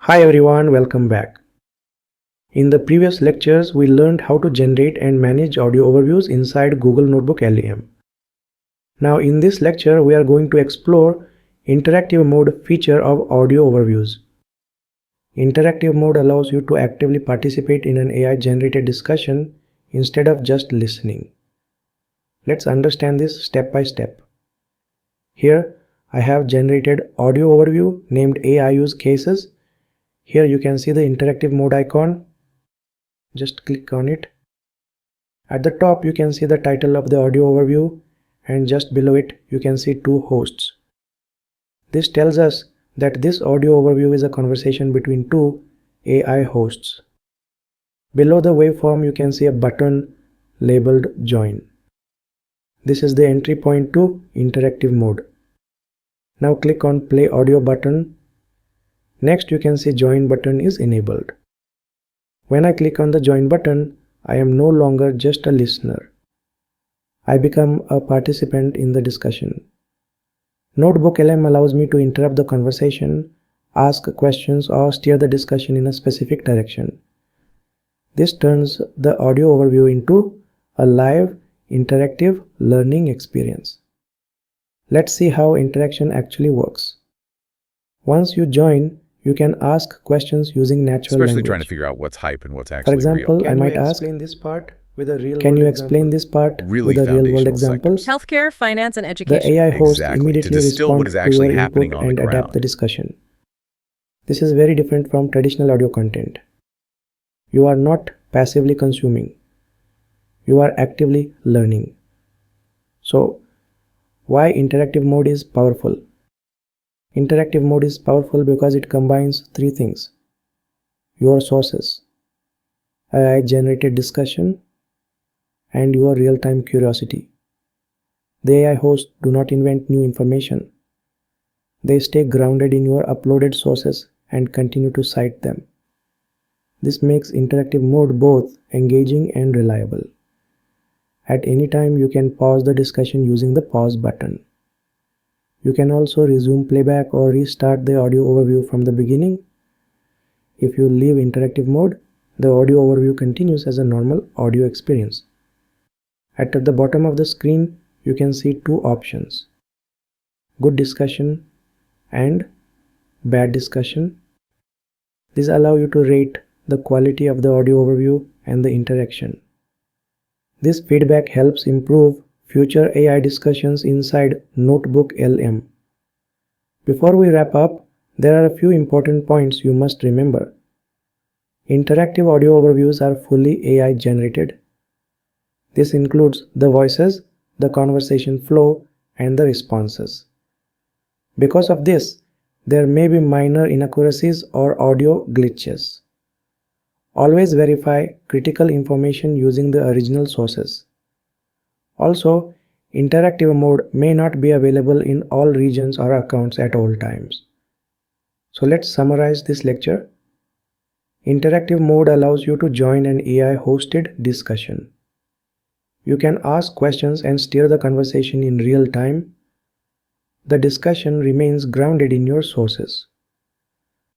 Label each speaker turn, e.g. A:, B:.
A: Hi everyone, welcome back. In the previous lectures, we learned how to generate and manage audio overviews inside Google NotebookLM. Now in this lecture, we are going to explore interactive mode feature of audio overviews. Interactive mode allows you to actively participate in an AI-generated discussion instead of just listening. Let's understand this step by step. Here, I have generated audio overview named AI use cases. Here you can see the interactive mode icon. Just click on it. At the top you can see the title of the audio overview, and just below it you can see two hosts. This tells us that this audio overview is a conversation between two AI hosts. Below the waveform you can see a button labeled Join. This is the entry point to interactive mode. Now click on Play Audio button. Next you can see Join button is enabled. When I click on the Join button, I am no longer just a listener. I become a participant in the discussion. NotebookLM allows me to interrupt the conversation, ask questions, or steer the discussion in a specific direction. This turns the audio overview into a live, interactive learning experience. Let's see how interaction actually works. Once you join, you can ask questions using natural language.
B: Especially trying to figure out what's hype and what's actually
A: For example,
B: real.
A: I might ask, can you explain this part with a real-world example?
C: Healthcare, finance, and education.
A: The AI host
B: Exactly, to
A: immediately
B: distill
A: responds
B: what is
A: to
B: actually
A: your
B: happening
A: input
B: on the
A: and adapt
B: ground.
A: the discussion. This is very different from traditional audio content. You are not passively consuming. You are actively learning. So, why interactive mode is powerful? Interactive mode is powerful because it combines three things: your sources, AI-generated discussion, and your real-time curiosity. The AI hosts do not invent new information. They stay grounded in your uploaded sources and continue to cite them. This makes interactive mode both engaging and reliable. At any time, you can pause the discussion using the pause button. You can also resume playback or restart the audio overview from the beginning. If you leave interactive mode, the audio overview continues as a normal audio experience. At the bottom of the screen, you can see two options: good discussion and bad discussion. These allow you to rate the quality of the audio overview and the interaction. This feedback helps improve future AI discussions inside NotebookLM. Before we wrap up, there are a few important points you must remember. Interactive audio overviews are fully AI generated. This includes the voices, the conversation flow, and the responses. Because of this, there may be minor inaccuracies or audio glitches. Always verify critical information using the original sources. Also, interactive mode may not be available in all regions or accounts at all times. So let's summarize this lecture. Interactive mode allows you to join an AI-hosted discussion. You can ask questions and steer the conversation in real time. The discussion remains grounded in your sources.